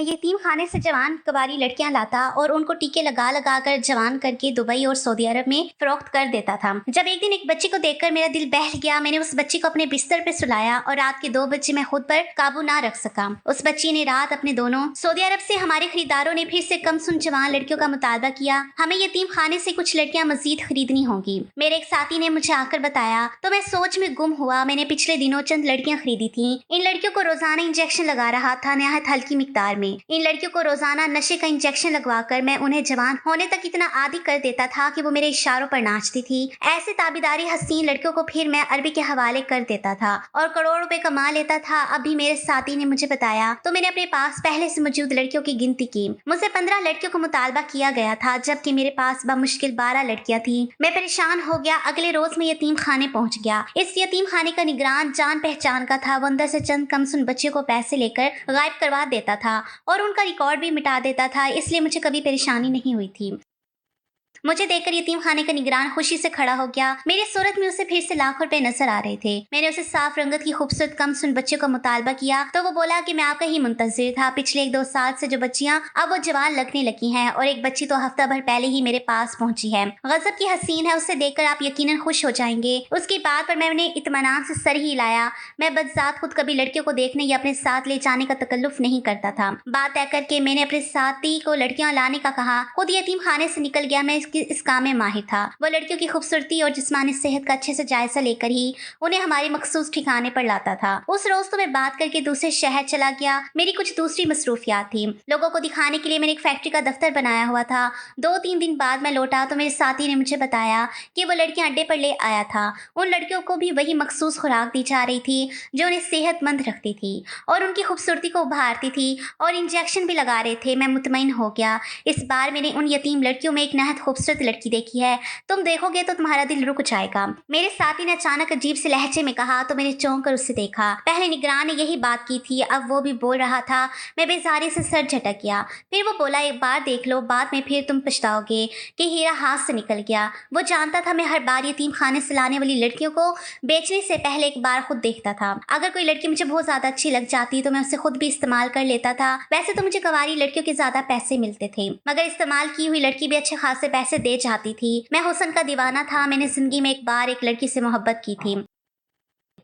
मैं यतीम खाने से जवान कबारी लड़कियां लाता और उनको टीके लगा लगा कर जवान करके दुबई और सऊदी अरब में फरोख्त कर देता था। जब एक दिन एक बच्ची को देखकर मेरा दिल बहल गया, मैंने उस बच्ची को अपने बिस्तर पे सुलाया और रात के 2 बजे मैं खुद पर काबू ना रख सका। उस बच्ची ने रात अपने दोनों सऊदी अरब से हमारे खरीदारों ने फिर से कम सुन जवान लड़कियों का मुतालबा किया। हमें यतीम खाने से कुछ लड़कियां मजीद खरीदनी होंगी। मेरे एक साथी ने मुझे आकर बताया तो मैं सोच में गुम हुआ। मैंने पिछले दिनों चंद लड़कियां खरीदी थी। इन लड़कियों को रोजाना इंजेक्शन लगा रहा था, नहायत हल्की मिकदार में। इन लड़कियों को रोजाना नशे का इंजेक्शन लगवाकर मैं उन्हें जवान होने तक इतना आदी कर देता था कि वो मेरे इशारों पर नाचती थी। ऐसे ताबीदारी हसीन लड़कियों को फिर मैं अरबी के हवाले कर देता था और करोड़ रुपए कमा लेता था। अभी मेरे साथी ने मुझे बताया तो मैंने अपने पास पहले से मौजूद लड़कियों की गिनती की। मुझसे 15 लड़कियों को मुतालबा किया गया था, जबकि मेरे पास बमुश्किल 12 लड़कियां थी। मैं परेशान हो गया। अगले रोज मैं यतीम खाने पहुंच गया। इस यतीम खाने का निगरान जान पहचान का था। वो अंदर से चंद कमसुन बच्चियों को पैसे लेकर गायब करवा देता था और उनका रिकॉर्ड भी मिटा देता था, इसलिए मुझे कभी परेशानी नहीं हुई थी। मुझे देखकर यतीम खाने का निगरान खुशी से खड़ा हो गया। मेरी सूरत में उसे फिर से लाखों रुपए नजर आ रहे थे। मैंने उसे साफ रंगत की खूबसूरत कमसुन बच्चे को मुतालबा किया तो वो बोला कि मैं आपका ही मुंतजिर था। पिछले 1-2 साल से जो बच्चियां अब वो जवान लगने लगी हैं और एक बच्ची तो हफ्ता भर पहले ही मेरे पास पहुंची है। गजब की हसीन है, उसे देखकर आप यकीनन खुश हो जाएंगे। उसकी बात पर मैंने इत्मीनान से सर ही हिलाया। मैं बदजात खुद कभी लड़कियों को देखने या अपने साथ ले जाने का तकल्लुफ नहीं करता था। बात तय करके मैंने अपने साथी को लड़कियां लाने का कहा। खुद यतीम खाने से निकल गया। मैं इस काम में माहिर था। वो लड़कियों की खूबसूरती और जिस्मानी सेहत का अच्छे से जायजा लेकर ही उन्हें हमारे मखसूस ठिकाने पर लाता था। उस रोज तो मैं बात करके दूसरे शहर चला गया। मेरी कुछ दूसरी मसरूफियात थी। लोगों को दिखाने के लिए मैंने एक फैक्ट्री का दफ्तर बनाया हुआ था। 2-3 दिन बाद मैं लौटा तो मेरे साथी ने मुझे बताया कि वो लड़कियां अड्डे पर ले आया था। उन लड़कियों को भी वही मखसूस खुराक दी जा रही थी जो उन्हें सेहतमंद रखती थी और उनकी खूबसूरती को उभारती थी, और इंजेक्शन भी लगा रहे थे। मैं मुतमईन हो गया। इस बार मैंने उन यतीम लड़कियों में एक नहायत खूबसूरत लड़की देखी है। तुम देखोगे तो तुम्हारा दिल रुक जाएगा। मेरे साथी ने अचानक अजीब से लहजे में कहा तो मैंने चौंक कर उसे देखा। पहले निगरान ने यही बात की थी, अब वो भी बोल रहा था। मैं बेजारी से सर झटक गया। फिर वो बोला, एक बार देख लो, बाद में फिर तुम पछताओगे कि हीरा हाथ से निकल गया। वो जानता था मैं हर बार यतीम खाने से लाने वाली लड़कियों को बेचने से पहले एक बार खुद देखता था। अगर कोई लड़की मुझे बहुत ज्यादा अच्छी लग जाती तो मैं उसे खुद भी इस्तेमाल कर लेता था। वैसे तो मुझे कवारी लड़कियों के ज्यादा पैसे मिलते थे, मगर इस्तेमाल की हुई लड़की भी अच्छे खासे पैसे दे जाती थी। मैं हुस्न का दीवाना था। मैंने जिंदगी में एक बार एक लड़की से मोहब्बत की थी,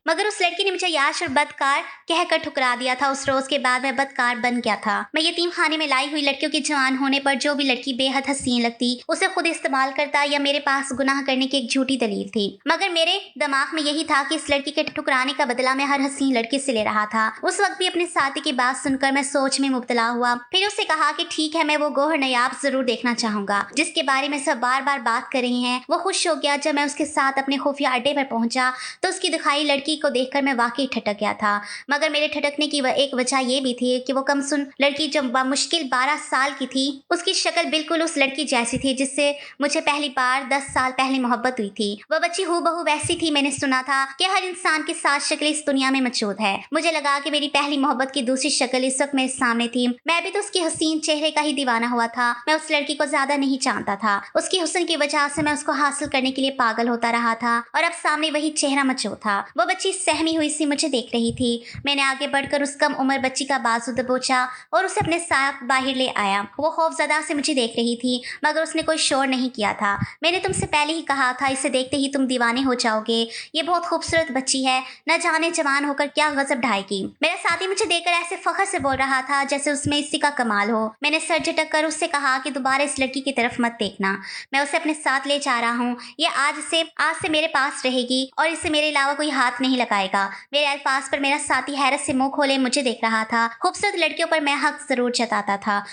मगर उस लड़की ने मुझे याश और बदकार कहकर ठुकरा दिया था। उस रोज के बाद मैं बदकार बन गया था। मैं यतीम खाने में लाई हुई लड़कियों के जवान होने पर जो भी लड़की बेहद हसीन लगती उसे खुद इस्तेमाल करता या मेरे पास गुनाह करने की एक झूठी दलील थी। मगर मेरे दिमाग में यही था कि इस लड़की के ठुकराने का बदला मैं हर हसीन लड़की से ले रहा था। उस वक्त भी अपने साथी की बात सुनकर मैं सोच में मुब्तला हुआ। फिर उससे कहा कि ठीक है, मैं वो गोहर नयाब जरूर देखना चाहूंगा जिसके बारे में सब बार बार बात कर रही हैं। वो खुश हो गया। जब मैं उसके साथ अपने खुफिया अड्डे पर पहुंचा तो उसकी दिखाई लड़की को देखकर मैं वाकई ठटक गया था। मगर मेरे ठटकने की एक वजह ये भी थी कि वो कमसुन लड़की जो मुश्किल 12 साल की थी, उसकी शक्ल बिल्कुल उस लड़की जैसी थी जिससे मुझे पहली बार 10 साल पहले मोहब्बत हुई थी। वह बच्ची हूबहू वैसी थी। मैंने सुना था कि हर इंसान की 7 शक्लें इस दुनिया में मौजूद है। मुझे लगा कि मेरी पहली मोहब्बत की दूसरी शक्ल इस वक्त मेरे सामने थी। मैं भी तो उसकी हसीन चेहरे का ही दीवाना हुआ था। मैं उस लड़की को ज्यादा नहीं जानता था। उसकी हुस्न की वजह से मैं उसको हासिल करने के लिए पागल होता रहा था और अब सामने वही चेहरा मौजूद था। वो बच्ची सहमी हुई सी मुझे देख रही थी। मैंने आगे बढ़कर उस कम उम्र बच्ची का बाजू दबोचा और उसे अपने साथ बाहर ले आया। वो खौफजदा से मुझे देख रही थी, मगर उसने कोई शोर नहीं किया था। मैंने तुमसे पहले ही कहा था, इसे देखते ही तुम दीवाने हो जाओगे। ये बहुत खूबसूरत बच्ची है, न जाने जवान होकर क्या गजब ढाएगी। मेरा साथी मुझे देखकर ऐसे फख्र से बोल रहा था जैसे उसमें इसी का कमाल हो। मैंने सर झटक कर उससे कहा कि दोबारा इस लड़की की तरफ मत देखना। मैं उसे अपने साथ ले जा रहा हूँ। ये आज से मेरे पास रहेगी और इसे मेरे अलावा कोई हाथ नहीं लगाएगा। मेरे अल्फाज पर मेरा साथी हैरत से मुंह खोले मुझे देख रहा था। खूबसूरत लड़कियों पर मैं हक जरूर जताता था,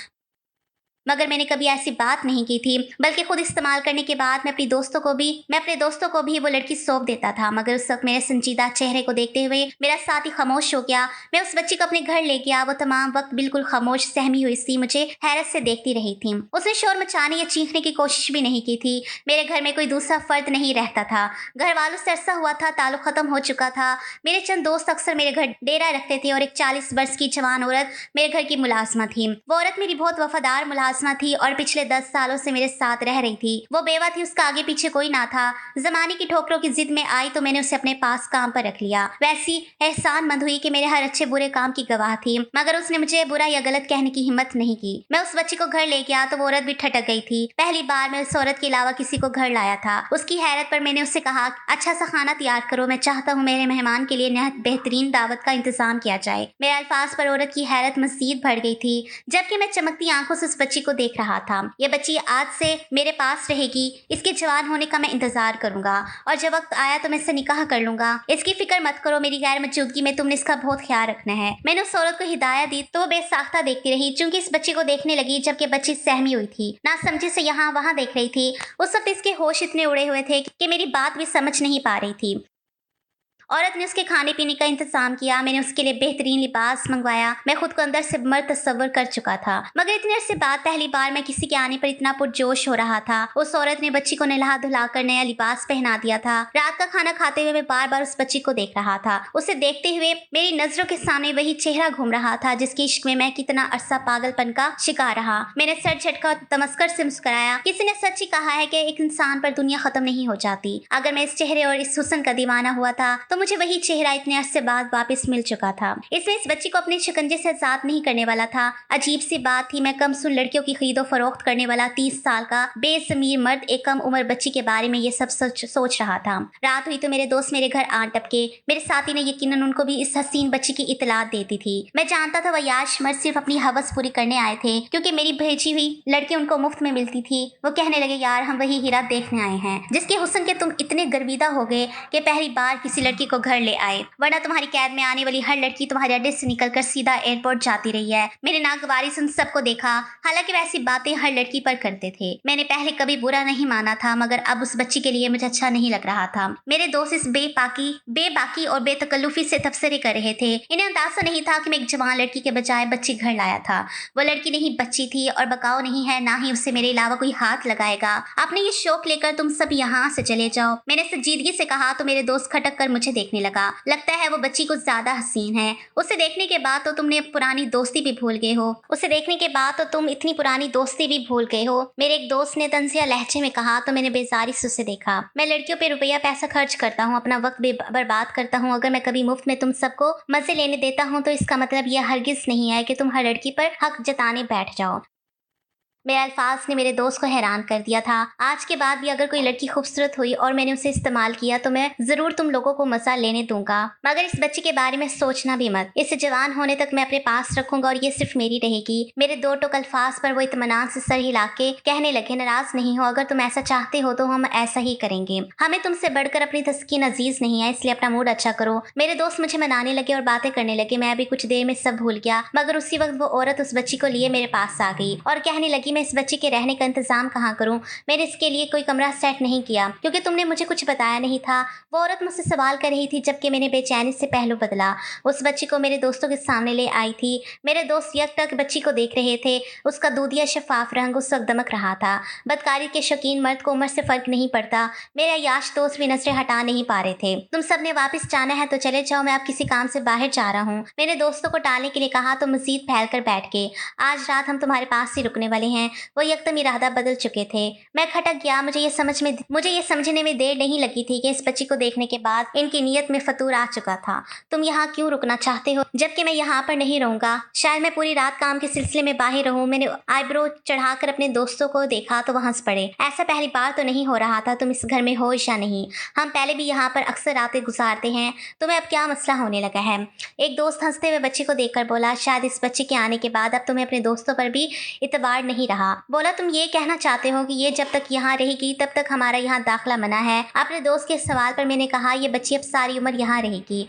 मगर मैंने कभी ऐसी बात नहीं की थी। बल्कि खुद इस्तेमाल करने के बाद मैं अपने दोस्तों को भी वो लड़की सौंप देता था। मगर उस वक्त मेरे संजीदा चेहरे को देखते हुए मेरा साथी खामोश हो गया। मैं उस बच्ची को अपने घर ले गया। वो तमाम वक्त बिल्कुल खामोश सहमी हुई सी मुझे हैरत से देखती रही थी। उसने शोर मचाने या चीखने की कोशिश भी नहीं की थी। मेरे घर में कोई दूसरा फर्द नहीं रहता था। घर वालों से अरसा हुआ था, ताल्लुक खत्म हो चुका था। मेरे चंद दोस्त अक्सर मेरे घर डेरा रखते थे और एक 40 वर्ष की जवान औरत मेरे घर की मुलाजमा थी। वो औरत मेरी बहुत वफादार मुलाजिम आसमा थी और पिछले 10 सालों से मेरे साथ रह रही थी। वो बेवा थी, उसका आगे पीछे कोई ना था। जमाने की ठोकरों की जिद में आई तो मैंने उसे अपने पास काम पर रख लिया। वैसी एहसानमंद हुई कि मेरे हर अच्छे बुरे काम की गवाह थी, मगर उसने मुझे बुरा या गलत कहने की हिम्मत नहीं की। मैं उस बच्ची को घर ले गया तो वो औरत भी ठटक गई थी। पहली बार मैं उस औरत के अलावा किसी को घर लाया था। उसकी हैरत पर मैंने उससे कहा, अच्छा सा खाना तैयार करो, मैं चाहता हूँ मेरे मेहमान के लिए नहायत बेहतरीन दावत का इंतजाम किया जाए। मेरे अल्फाज पर औरत की हैरत मजीद बढ़ गई थी, जबकि मैं चमकती आंखों से उस बच्ची को देख रहा था। ये बच्ची आज से मेरे पास रहेगी, इसके जवान होने का मैं इंतजार करूंगा और जब वक्त आया तो मैं इससे निकाह कर लूंगा। इसकी फिक्र मत करो, मेरी गैर मौजूदगी में तुमने इसका बहुत ख्याल रखना है। मैंने उस औरत को हिदायत दी तो वो बेसाख्ता देखती रही, चूंकि इस बच्ची को देखने लगी जबकि बच्ची सहमी हुई थी, ना समझी से यहाँ वहां देख रही थी। उस वक्त इसके होश इतने उड़े हुए थे कि मेरी बात भी समझ नहीं पा रही थी। औरत ने उसके खाने पीने का इंतजाम किया, मैंने उसके लिए बेहतरीन लिबास मंगवाया। मैं खुद को अंदर से मर्द तस्वर कर चुका था, मगर इतने अरसे बाद पहली बार मैं किसी के आने पर इतना पुरजोश हो रहा था। उस औरत ने बच्ची को नहला धुलाकर नया लिबास पहना दिया था। रात का खाना खाते हुए मैं बार बार उस बच्ची को देख रहा था। उसे देखते हुए मेरी नजरों के सामने वही चेहरा घूम रहा था जिसके इश्क में मैं कितना अरसा पागलपन का शिकार रहा। मैंने सर झटका और तमस्कर से मुस्कुराया। किसी ने सच ही कहा है कि एक इंसान पर दुनिया खत्म नहीं हो जाती। अगर मैं इस चेहरे और इस हुस्न का दीवाना हुआ था तो मुझे वही चेहरा इतने अरसे बाद वापस मिल चुका था। इसमें इस बच्ची को अपने शिकंजे से आजाद नहीं करने वाला था। अजीब सी बात थी, मैं कमसुन लड़कियों की खरीदो फरोख्त करने वाला 30 साल का बेजमीर मर्द एक कम उम्र बच्ची के बारे में ये सब सोच रहा था। रात हुई तो मेरे दोस्त मेरे घर आ टपके। मेरे साथी ने यकीनन उनको भी इस हसीन बच्ची की इतलात दे दी थी। मैं जानता था वह याश मर्द सिर्फ अपनी हवस पूरी करने आए थे, क्योंकि मेरी भेजी हुई लड़की उनको मुफ्त में मिलती थी। वो कहने लगे, यार हम वही हीरा देखने आए हैं जिसके हुस्न के तुम इतने गर्विदा हो गए कि पहली बार किसी लड़की को घर ले आए, वरना तुम्हारी कैद में आने वाली हर लड़की तुम्हारे अड्डे से निकलकर सीधा एयरपोर्ट जाती रही है। मेरे नागवारी से उन सबको देखा, हालांकि वैसी बातें हर लड़की पर करते थे। मैंने पहले कभी बुरा नहीं माना था, मगर अब उस बच्ची के लिए मुझे अच्छा नहीं लग रहा था। मेरे दोस्त इस बेबाकी और बेतकल्लुफी से तबसरे कर रहे थे। इन्हें अंदाजा नहीं था कि मैं एक जवान लड़की के बजाय बच्ची घर लाया था। वो लड़की नहीं बच्ची थी और बकाऊ नहीं है, ना ही उससे मेरे अलावा कोई हाथ लगाएगा। अपने ये शौक लेकर तुम सब यहाँ से चले जाओ, मैंने संजीदगी से कहा तो मेरे दोस्त खटक कर मुझे देखने लगा। लगता है वो बच्ची कुछ ज्यादा हसीन है। उसे देखने के बाद तो तुमने पुरानी दोस्ती भी भूल गए हो। उसे देखने के बाद तो तुम इतनी पुरानी दोस्ती भी भूल गए हो, मेरे एक दोस्त ने तंजिया लहजे में कहा तो मैंने बेजारी से उसे देखा। मैं लड़कियों पे रुपया पैसा खर्च करता हूँ, अपना वक्त भी बर्बाद करता हूँ। अगर मैं कभी मुफ्त में तुम सबको मजे लेने देता हूँ तो इसका मतलब यह हरगिज नहीं है कि तुम हर लड़की पर हक जताने बैठ जाओ। मेरे अल्फाज ने मेरे दोस्त को हैरान कर दिया था। आज के बाद भी अगर कोई लड़की खूबसूरत हुई और मैंने उसे इस्तेमाल किया तो मैं जरूर तुम लोगों को मजा लेने दूंगा, मगर इस बच्ची के बारे में सोचना भी मत। इसे जवान होने तक मैं अपने पास रखूंगा और ये सिर्फ मेरी रहेगी। मेरे दो टोक अल्फाज पर वो इत्मीनान से सर हिला के कहने लगे, नाराज नहीं हो, अगर तुम ऐसा चाहते हो तो हम ऐसा ही करेंगे। हमें तुमसे बढ़कर अपनी तस्कीन अजीज नहीं है, इसलिए अपना मूड अच्छा करो। मेरे दोस्त मुझे मनाने लगे और बातें करने लगे। मैं अभी कुछ देर में सब भूल गया, मगर उसी वक्त वो औरत उस बच्ची को लिए मेरे पास आ गई और कहने लगी, मैं इस बच्ची के रहने का इंतजाम कहाँ करूँ? मैंने इसके लिए कोई कमरा सेट नहीं किया क्योंकि तुमने मुझे कुछ बताया नहीं था। वो औरत मुझसे सवाल कर रही थी जबकि मैंने बेचैनी से पहलू बदला। उस बच्ची को मेरे दोस्तों के सामने ले आई थी। मेरे दोस्त यकटक बच्ची को देख रहे थे। उसका दूधिया शफाफ रंग उस वक्त दमक रहा था। बदकारी के शौकीन मर्द को उम्र से फर्क नहीं पड़ता। मेरे अयाश दोस्त भी नजरें हटा नहीं पा रहे थे। तुम सब ने वापस जाना है तो चले जाओ, मैं अब किसी काम से बाहर जा रहा हूँ। मेरे दोस्तों को टालने के लिए कहा तो मजीद फैल कर बैठ गए। आज रात हम तुम्हारे पास ही रुकने वाले हैं। वो यकदम इरादा बदल चुके थे। मैं खटक गया। मुझे ये समझने में देर नहीं लगी थी कि इस बच्ची को देखने के बाद इनकी नीयत में फतूर आ चुका था। तुम यहाँ क्यों रुकना चाहते हो जबकि मैं यहाँ पर नहीं रहूंगा? शायद मैं पूरी रात काम के सिलसिले में बाहर रहूं। मैंने आईब्रो चढ़ाकर अपने दोस्तों को देखा तो वो हंस पड़े। ऐसा पहली बार तो नहीं हो रहा था। तुम इस घर में हो या नहीं? हम पहले भी यहाँ पर अक्सर रातें गुजारते हैं। तुम्हें अब क्या मसला होने लगा है? एक दोस्त हंसते हुए बच्ची को देखकर बोला, शायद इस बच्ची के आने के बाद अब तुम्हें अपने दोस्तों पर भी इतबार नहीं रहा। बोला, तुम ये कहना चाहते हो कि ये जब तक यहाँ रहेगी तब तक हमारा यहाँ दाखिला मना है? अपने दोस्त के सवाल पर मैंने कहा, ये बच्ची अब सारी उम्र यहाँ रहेगी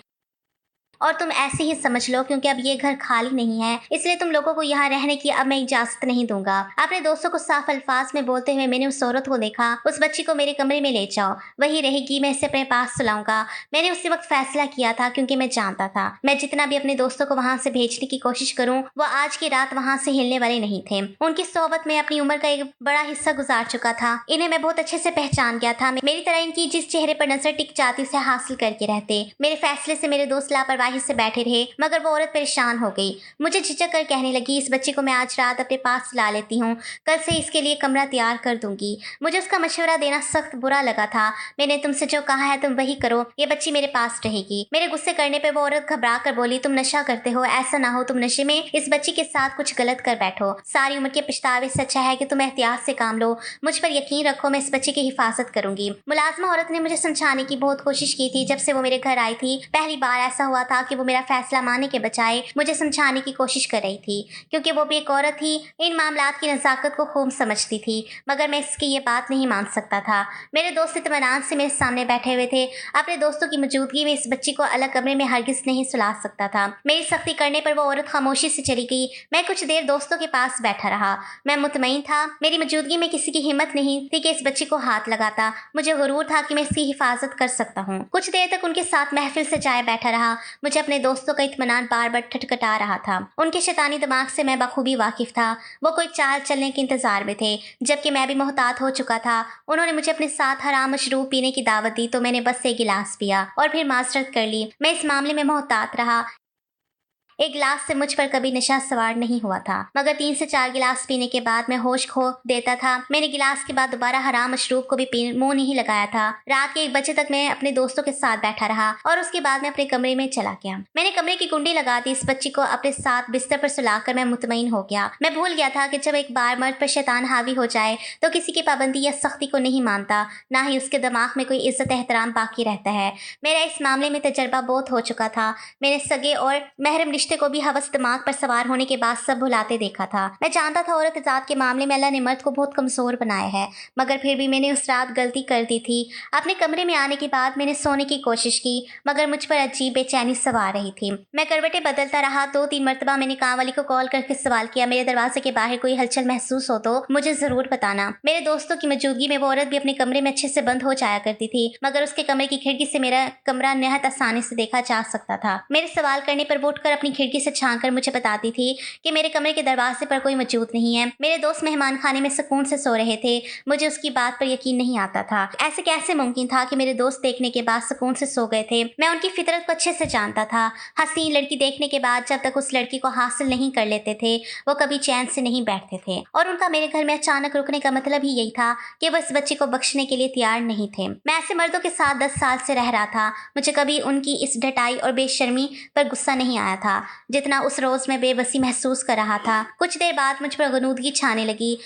और तुम ऐसे ही समझ लो क्योंकि अब ये घर खाली नहीं है, इसलिए तुम लोगों को यहाँ रहने की अब मैं इजाजत नहीं दूंगा। अपने दोस्तों को साफ अल्फाज में बोलते हुए मैंने उस औरत को देखा। उस बच्ची को मेरे कमरे में ले जाओ, वही रहेगी, मैं इसे अपने पास सुलाऊंगा। मैंने उसी वक्त फैसला किया था क्योंकि मैं जानता था मैं जितना भी अपने दोस्तों को वहां से भेजने की कोशिश करूं वो आज की रात वहां से हिलने वाले नहीं थे। उनकी सोहबत में अपनी उम्र का एक बड़ा हिस्सा गुजार चुका था। इन्हें मैं बहुत अच्छे से पहचान गया था। मेरी तरह इनकी जिस चेहरे पर नजर टिक जाती उसे हासिल करके रहते। मेरे फैसले से मेरे दोस्त लापरवाही लापरवाही से बैठे रहे, मगर वो औरत परेशान हो गई। मुझे झिझक कर कहने लगी, इस बच्ची को मैं आज रात अपने पास ला लेती हूँ, कल से इसके लिए कमरा तैयार कर दूंगी। मुझे उसका मशवरा देना सख्त बुरा लगा था। मैंने तुमसे जो कहा है तुम वही करो, ये बच्ची मेरे पास रहेगी। मेरे गुस्से करने पे वो औरत घबरा कर बोली, तुम नशा करते हो, ऐसा ना हो तुम नशे में इस बच्ची के साथ कुछ गलत कर बैठो। सारी उम्र के पछतावे से अच्छा है कि तुम एहतियात से काम लो। मुझ पर यकीन रखो, मैं इस बच्ची की हिफाजत करूंगी। मुलाजमा औरत ने मुझे समझाने की बहुत कोशिश की थी। जब से वो मेरे घर आई थी, पहली बार ऐसा हुआ था कि वो मेरा फैसला मानने के बजाय मुझे समझाने की कोशिश कर रही थी, क्योंकि वो भी एक औरत थी, इन मामलात की नज़ाकत को खूब समझती थी। मगर मैं इसकी ये बात नहीं मान सकता था। मेरे दोस्त इत्मीनान से मेरे सामने बैठे हुए थे। अपने दोस्तों की मौजूदगी में इस बच्ची को अलग कमरे में हरगिज नहीं सुला सकता था। मेरी सख्ती करने पर वो औरत खामोशी से चली गई। मैं कुछ देर दोस्तों के पास बैठा रहा। मैं मुतमईन था, मेरी मौजूदगी में किसी की हिम्मत नहीं थी कि इस बच्ची को हाथ लगाता। मुझे गुरूर था कि मैं इसकी हिफाजत कर सकता हूँ। कुछ देर तक उनके साथ महफिल से जाए बैठा रहा। मुझे अपने दोस्तों का इत्मीनान बार बार ठटखटा रहा था। उनके शैतानी दिमाग से मैं बखूबी वाकिफ था। वो कोई चाल चलने के इंतजार में थे, जबकि मैं भी मोहतात हो चुका था। उन्होंने मुझे अपने साथ हराम मशरूब पीने की दावत दी तो मैंने बस एक गिलास पिया और फिर माजरत कर ली। मैं इस मामले में मोहतात रहा। एक गिलास से मुझ पर कभी नशा सवार नहीं हुआ था, मगर 3 से 4 गिलास पीने के बाद मैं होश खो देता था। मैंने गिलास के बाद दोबारा हराम मशरूब को भी मुंह नहीं लगाया था। रात के 1 बजे तक मैं अपने दोस्तों के साथ बैठा रहा और उसके बाद मैं अपने कमरे में चला गया। मैंने कमरे की कुंडी लगा दी। इस बच्ची को अपने साथ बिस्तर पर सुलाकर मैं मुतमईन हो गया। मैं भूल गया था कि जब एक बार मर्द पर शैतान हावी हो जाए तो किसी की पाबंदी या सख्ती को नहीं मानता, ना ही उसके दिमाग में कोई इज्जत एहतराम बाकी रहता है। मेरा इस मामले में तजर्बा बहुत हो चुका था। मैंने सगे और महरम रिश्ते को भी हवस दिमाग पर सवार होने के बाद सब भुलाते देखा था। मैं जानता था औरत जात के मामले में अल्लाह ने मर्द को बहुत कमजोर बनाया है, मगर फिर भी मैंने उस रात गलती कर दी थी। अपने कमरे में आने के बाद मैंने सोने की कोशिश की, मगर मुझ पर अजीब बेचैनी सवार रही थी। मैं करवटें बदलता रहा। 2-3 मरतबा मैंने काम वाली को कॉल करके सवाल किया, मेरे दरवाजे के बाहर कोई हलचल महसूस हो तो मुझे जरूर बताना। मेरे दोस्तों की मौजूदगी में वो औरत भी अपने कमरे में अच्छे से बंद हो जाया करती थी, मगर उसके कमरे की खिड़की से मेरा कमरा निहायत आसानी से देखा जा सकता था। मेरे सवाल करने पर वो उठकर अपनी खिड़की से झांक कर मुझे बताती थी कि मेरे कमरे के दरवाजे पर कोई मौजूद नहीं है। मेरे दोस्त मेहमान खाने में सुकून से सो रहे थे। मुझे उसकी बात पर यकीन नहीं आता था। ऐसे कैसे मुमकिन था कि मेरे दोस्त देखने के बाद सुकून से सो गए थे। मैं उनकी फितरत को अच्छे से जानता था। हसीन लड़की देखने के बाद जब तक उस लड़की को हासिल नहीं कर लेते थे, वो कभी चैन से नहीं बैठते थे। और उनका मेरे घर में अचानक रुकने का मतलब ही यही था कि वो इस बच्चे को बख्शने के लिए तैयार नहीं थे। मैं ऐसे मर्दों के साथ 10 साल से रह रहा था। मुझे कभी उनकी इस ढटाई और बेशर्मी पर गुस्सा नहीं आया था जितना उस रोज में बेबसी महसूस कर रहा था। कुछ देर बाद मुझ पर गनूदगी छाने लगी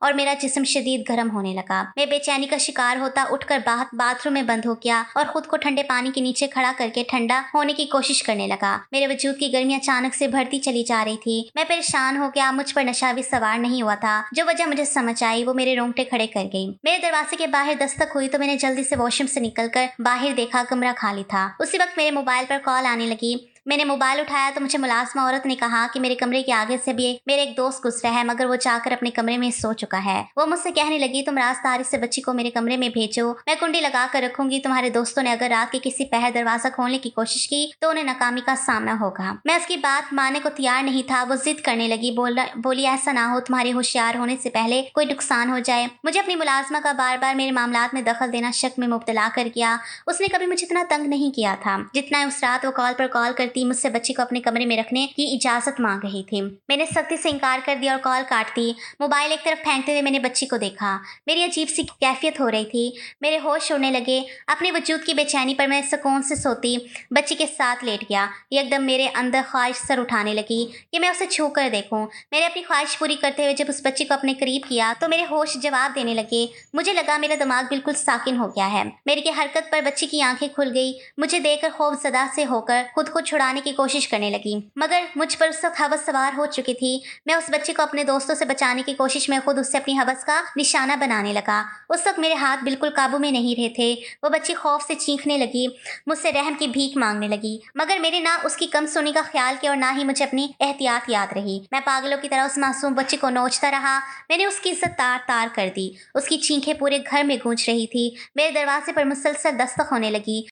और मेरा जिस्म शदीद गर्म होने लगा। मैं बेचैनी का शिकार होता उठकर बाथरूम में बंद हो गया और खुद को ठंडे पानी के नीचे खड़ा करके ठंडा होने की कोशिश करने लगा। मेरे वजूद की गर्मी अचानक से बढ़ती चली जा रही थी। मैं परेशान हो गया। मुझ पर नशा भी सवार नहीं हुआ था। जो वजह मुझे समझ आई वो मेरे रोंगटे खड़े कर गई। मेरे दरवाजे के बाहर दस्तक हुई तो मैंने जल्दी से वॉशरूम से निकलकर बाहर देखा, कमरा खाली था। उसी वक्त मेरे मोबाइल पर कॉल आने लगी। मैंने मोबाइल उठाया तो मुझे मुलाजमा औरत ने कहा कि मेरे कमरे के आगे से भी मेरे एक दोस्त गुजरा है, मगर वो जाकर अपने कमरे में सो चुका है। वो मुझसे कहने लगी, तुम राजदारी से बच्ची को मेरे कमरे में भेजो, मैं कुंडी लगा कर रखूंगी। तुम्हारे दोस्तों ने अगर रात के किसी पहर दरवाजा खोलने की कोशिश की तो उन्हें नाकामी का सामना होगा। मैं उसकी बात मानने को तैयार नहीं था। वो जिद करने लगी, बोली ऐसा ना हो, तुम्हारे होशियार होने से पहले कोई नुकसान हो जाए। मुझे अपनी मुलाजमा का बार बार मेरे मामलात में दखल देना शक में मुब्तला कर गया। उसने कभी मुझे इतना तंग नहीं किया था जितना उस रात वो कॉल पर कॉल करती मुझसे बच्ची को अपने कमरे में रखने की इजाजत मांग रही थी। मैंने सख्ती से इनकार कर दिया और कॉल काट दी। मोबाइल एक तरफ फेंकते हुए मैंने बच्ची को देखा। मेरी अजीब सी कैफियत हो रही थी। मेरे होश उड़ने लगे। अपने वजूद की बेचैनी पर मैं सुकून से सोती बच्ची के साथ लेट गया। एकदम मेरे अंदर ख्वाहिश सर उठाने लगी कि मैं उसे छू कर देखूं। मैंने अपनी ख्वाहिश पूरी करते हुए जब उस बच्ची को अपने करीब किया तो मेरे होश जवाब देने लगे। मुझे लगा मेरा दिमाग बिल्कुल साकिन हो गया है। मेरी हरकत पर बच्ची की आंखें खुल गई। मुझे देखकर खौफजदा से होकर खुद को छुड़ाने की कोशिश करने लगी, मगर मुझ पर उस वक्त हवस सवार हो चुकी थी। मैं उस बच्चे को अपने दोस्तों से बचाने की कोशिश में खुद उससे अपनी हवस का निशाना बनाने लगा। उस वक्त मेरे हाथ बिल्कुल काबू में नहीं रहे थे। वो बच्ची खौफ से चीखने लगी, मुझसे रहम की भीख मांगने लगी, मगर मेरे ना उसकी कम सुनी का ख्याल किया और ना ही मुझे अपनी एहतियात याद रही। मैं पागलों की तरह उस मासूम बच्ची को नोचता रहा। मैंने उसकी इज्जत तार तार कर दी। उसकी चीखें पूरे घर में गूंज रही थी। मेरे दरवाजे पर मुसलसल दस्तक होने लगी।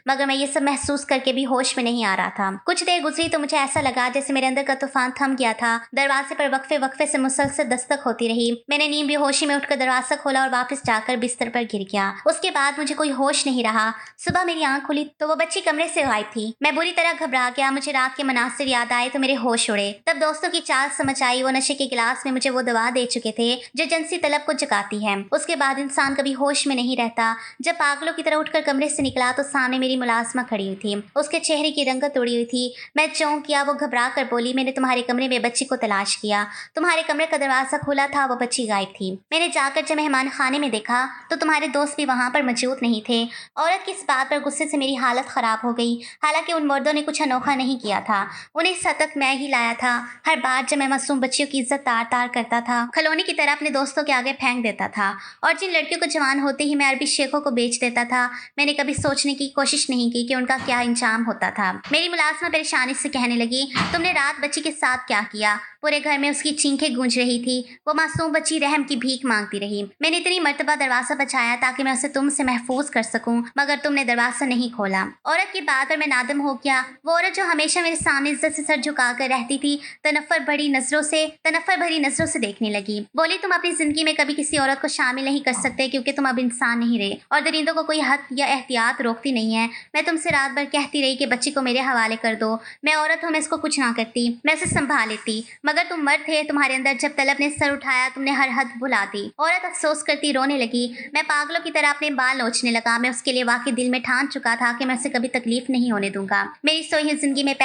मगर मैं ये सब महसूस करके भी होश में नहीं आ रहा था। कुछ देर गुजरी तो मुझे ऐसा लगा जैसे मेरे अंदर का तूफान थम गया था। दरवाजे पर वक्फे वक्फे से मुसलसल दस्तक होती रही। मैंने नींद बेहोशी में उठकर दरवाजा खोला और वापस जाकर बिस्तर पर गिर गया। उसके बाद मुझे कोई होश नहीं रहा। सुबह मेरी आंख खुली तो वो बच्ची कमरे से गायब थी। मैं बुरी तरह घबरा गया। मुझे रात के मनासिर याद आए तो मेरे होश उड़े। तब दोस्तों की चाल समझ आई। वो नशे के गिलास में मुझे वो दवा दे चुके थे जो जिनसी तलब को जगाती है। उसके बाद इंसान कभी होश में नहीं रहता। जब पागलों की तरह उठकर कमरे से निकला तो सामने मेरी मुलाजमा खड़ी हुई थी। उसके चेहरे की रंगत उड़ी हुई थी। मैं चौंक गया। वो घबरा कर बोली, मैंने तुम्हारे कमरे में बच्ची को तलाश किया, तुम्हारे कमरे का दरवाजा खुला था, वो बच्ची गायब थी। मैंने जाकर जब मेहमान खाने में देखा तो तुम्हारे दोस्त भी वहां पर मौजूद नहीं थे। औरत की इस बात पर गुस्से से मेरी हालत खराब हो गई। हालांकि उन मर्दों ने कुछ अनोखा नहीं किया था। उन्हें इस हद तक मैं ही लाया था। हर बार जब मैं मासूम बच्चियों की इज्जत तार तार करता था, खिलौने की तरह अपने दोस्तों के आगे फेंक देता था। और जिन लड़कियों को जवान होते ही मैं अरबी शेखों को बेच देता था, मैंने कभी सोचने की कोशिश नहीं की कि उनका क्या इंजाम होता था। मेरी मुलाजमा परेशानी से कहने लगी, तुमने रात बच्ची के साथ क्या किया? पूरे घर में उसकी चीखें गूंज रही थी। वो मासूम बच्ची रहम की भीख मांगती रही। मैंने इतनी मर्तबा दरवाजा बचाया ताकि मैं उसे तुमसे महफूज कर सकूं, मगर तुमने दरवाजा नहीं खोला। औरत की बात पर मैं नादम हो गया। वो औरत जो हमेशा मेरे सामने इज्जत से सर झुकाकर रहती थी, तनफ्फर भरी नजरों से देखने लगी। बोली, तुम अपनी जिंदगी में कभी किसी औरत को शामिल नहीं कर सकते क्योंकि तुम अब इंसान नहीं रहे और दरिंदों को कोई हद या एहतियात रोकती नहीं है। मैं तुमसे रात भर कहती रही कि बच्ची को मेरे हवाले कर दो। मैं औरत हूँ, मैं इसको कुछ ना करती, मैं उसे संभाल लेती, मगर तुम मर्द थे। तुम्हारे अंदर जब तलब ने सर उठाया तुमने हर हद भुला दी। औरत अफसोस करती रोने लगी। मैं पागलों की तरह अपने बाल नोचने लगा। मैं उसके लिए वाकई दिल में ठान चुका था कि मैं उसे कभी तकलीफ नहीं होने दूंगा। मेरी सारी जिंदगी में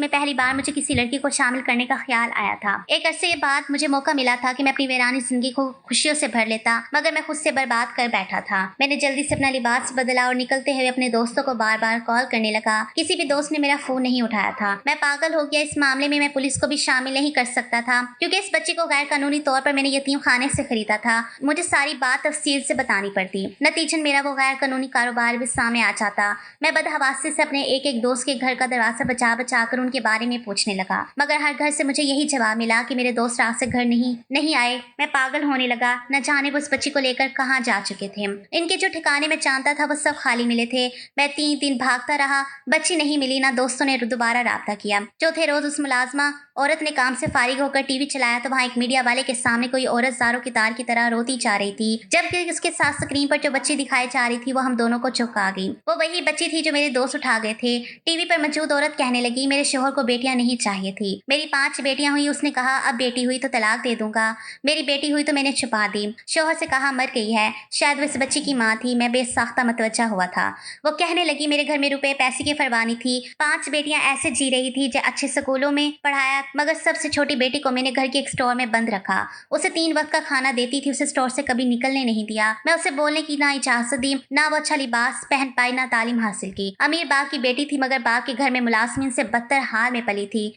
पहली बार मुझे किसी लड़की को शामिल करने का ख्याल आया था। एक अरसे बाद मुझे मौका मिला था कि मैं अपनी वीरानी जिंदगी को खुशियों से भर लेता, मगर मैं खुद से बर्बाद कर बैठा था। मैंने जल्दी से अपना लिबास बदला और निकलते हुए अपने दोस्तों को बार बार कॉल करने लगा। किसी भी दोस्त ने मेरा फोन नहीं उठाया था। मैं पागल हो गया। इस मामले में मैं पुलिस को भी शामिल नहीं कर सकता था क्योंकि इस बच्चे को गैर कानूनी तौर पर मैंने यतीम खाने से खरीदा था। मुझे सारी बात तफसील से बतानी पड़ती, नतीजन मेरा वो गैर कानूनी कारोबार भी सामने आ जाता। मैं बदहवासी से अपने एक एक दोस्त के घर का दरवाजा बचा बचा कर उनके बारे में पूछने लगा, मगर हर घर से मुझे यही जवाब मिला कि मेरे दोस्त रात से घर नहीं आए। मैं पागल होने लगा। न जाने वो उस बच्ची को लेकर कहाँ जा चुके थे। इनके जो ठिकाने में जानता था वो सब खाली मिले थे। मैं 3 दिन भागता रहा, बच्ची नहीं मिली। ना दोस्तों ने दोबारा राब्ता किया। चौथे रोज उस मुलाजमा औरत ने काम से फारिग होकर टीवी चलाया तो वहाँ एक मीडिया वाले के सामने कोई औरत ज़ारों की तार की तरह रोती जा रही थी, जबकि उसके साथ स्क्रीन पर जो बच्ची दिखाई जा रही थी वो हम दोनों को चौंका गई। वो वही बच्ची थी जो मेरे दोस्त उठा गए थे। टीवी पर मौजूद औरत कहने लगी, मेरे शोहर को बेटियां नहीं चाहिए थी। मेरी 5 बेटियां हुई। उसने कहा, अब बेटी हुई तो तलाक दे दूंगा। मेरी बेटी हुई तो मैंने छुपा दी। शोहर से कहा मर गई है, शायद वो इस बच्ची की माँ थी। मैं बेसाख्ता मतवज्जा हुआ था। वो कहने लगी, मेरे घर में रुपए पैसे की फरवानी थी। 5 बेटियां ऐसे जी रही थी जो अच्छे स्कूलों में पढ़ाया, मगर सबसे छोटी बेटी को मैंने घर के एक स्टोर में बंद रखा। उसे 3 वक्त का खाना देती थी। उसे स्टोर से कभी निकलने नहीं दिया। मैं उसे बोलने की ना इजाजत दी, ना वो अच्छा लिबास पहन पाई, ना तालीम हासिल की। अमीर बाप की बेटी थी, मगर बाप के घर में मुलाजमिन से बदतर हाल में पली थी।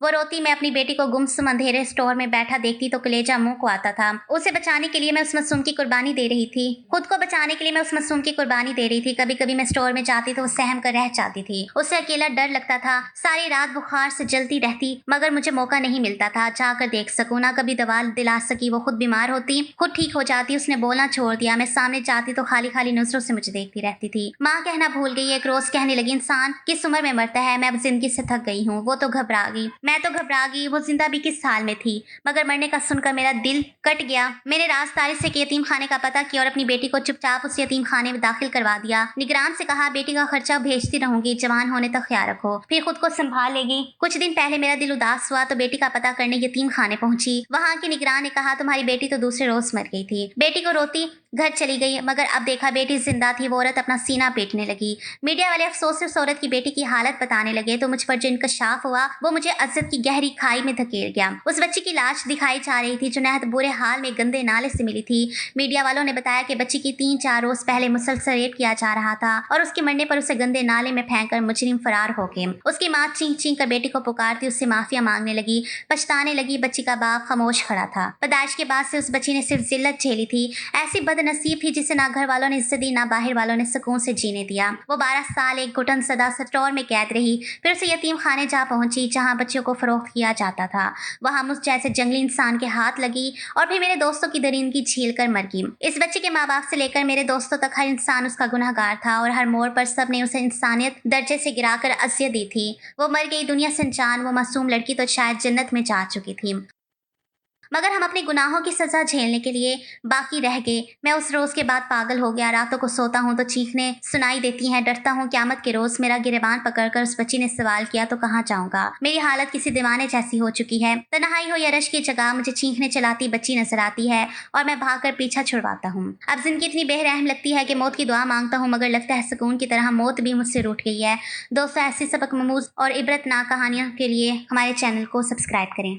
वो रोती, मैं अपनी बेटी को गुमसुम अंधेरे स्टोर में बैठा देखती तो कलेजा मुंह को आता था। उसे बचाने के लिए मैं उस मासूम की कुर्बानी दे रही थी। खुद को बचाने के लिए मैं उस मासूम की कुर्बानी दे रही थी। कभी कभी मैं स्टोर में जाती तो वो सहम कर रह जाती थी। उसे अकेला डर लगता था। सारी रात बुखार से जलती रहती, मगर मुझे मौका नहीं मिलता था जाकर देख सकूं। ना कभी दवा दिला सकी। वो खुद बीमार होती, खुद ठीक हो जाती। उसने बोलना छोड़ दिया। मैं सामने जाती तो खाली खाली नजरों से मुझे देखती रहती थी। माँ कहना भूल गई। एक रोज कहने लगी, इंसान किस उम्र में मरता है, मैं अब जिंदगी से थक गई हूँ। वो तो घबरा गई, मैं तो घबरा गई। वो जिंदा भी किस हाल में थी, मगर मरने का सुनकर मेरा दिल कट गया। मैंने राजदारी से यतीम खाने का पता किया और अपनी बेटी को चुपचाप उस यतीम खाने में दाखिल करवा दिया। निगरान से कहा, बेटी का खर्चा भेजती रहूंगी, जवान होने तक ख्याल रखो, फिर खुद को संभाल लेगी। कुछ दिन पहले मेरा दिल उदास हुआ तो बेटी का पता करने यतीम खाने पहुंची। वहां की निगरान ने कहा, तुम्हारी बेटी तो दूसरे रोज मर गई थी। बेटी को रोती घर चली गई, मगर अब देखा बेटी जिंदा थी। वो औरत अपना सीना पीटने लगी। मीडिया वाले अफसोस से उस औरत की बेटी की हालत बताने लगे तो मुझ पर जो इंकशाफ हुआ वो मुझे अज्जत की गहरी खाई में धकेल गया। उस बच्ची की लाश दिखाई जा रही थी जो नहायत बुरे हाल में गंदे नाले से मिली थी। मीडिया वालों ने बताया कि बच्ची की 3-4 रोज पहले मुसलसल रेप किया जा रहा था और उसके मरने पर उसे गंदे नाले में फेंक कर मुजरिम फरार हो गए। उसकी माँ चीख चीख कर बेटी को पुकारती उससे माफिया मांगने लगी, पछताने लगी। बच्ची का बाप खामोश खड़ा था। पैदाइश के बाद से उस बच्ची ने सिर्फ जिल्लत झेली थी। ऐसी बदनसीब थी जिसे ना घर वालों ने इज्जत दी, ना बाहर वालों ने सुकून से जीने दिया। वो 12 साल एक घुटन सदा स्टोर में कैद रही, फिर से यतीम खाने जा पहुंची जहां बच्चों को फरोख्त किया जाता था। वहां मुझ जैसे जंगली इंसान के हाथ लगी और फिर मेरे दोस्तों की दरिंदगी झेल कर मर गई। इस बच्चे के माँ बाप से लेकर मेरे दोस्तों तक हर इंसान उसका गुनहगार था और हर मोड़ पर सब ने उसे इंसानियत दर्जे से गिराकर अज़ियत दी थी। वो मर गई दुनिया से अनजान। वो मासूम लड़की तो शायद जन्नत में जा चुकी थी, मगर हम अपने गुनाहों की सजा झेलने के लिए बाकी रह गए। मैं उस रोज के बाद पागल हो गया। रातों को सोता हूँ तो चीखने सुनाई देती हैं, डरता हूँ क़यामत के रोज मेरा गिरबान पकड़कर उस बच्ची ने सवाल किया तो कहाँ जाऊंगा। मेरी हालत किसी दीवाने जैसी हो चुकी है। तन्हाई हो या रश की जगह मुझे चीखने चलाती बच्ची नजर आती है और मैं भागकर पीछा छुड़वाता हूँ। अब जिंदगी इतनी बेरहम लगती है कि मौत की दुआ मांगता हूँ, मगर लगता है सुकून की तरह मौत भी मुझसे रूठ गई है। दोस्तों, ऐसी सबक ममूज और इबरतनाक कहानियों के लिए हमारे चैनल को सब्सक्राइब करें।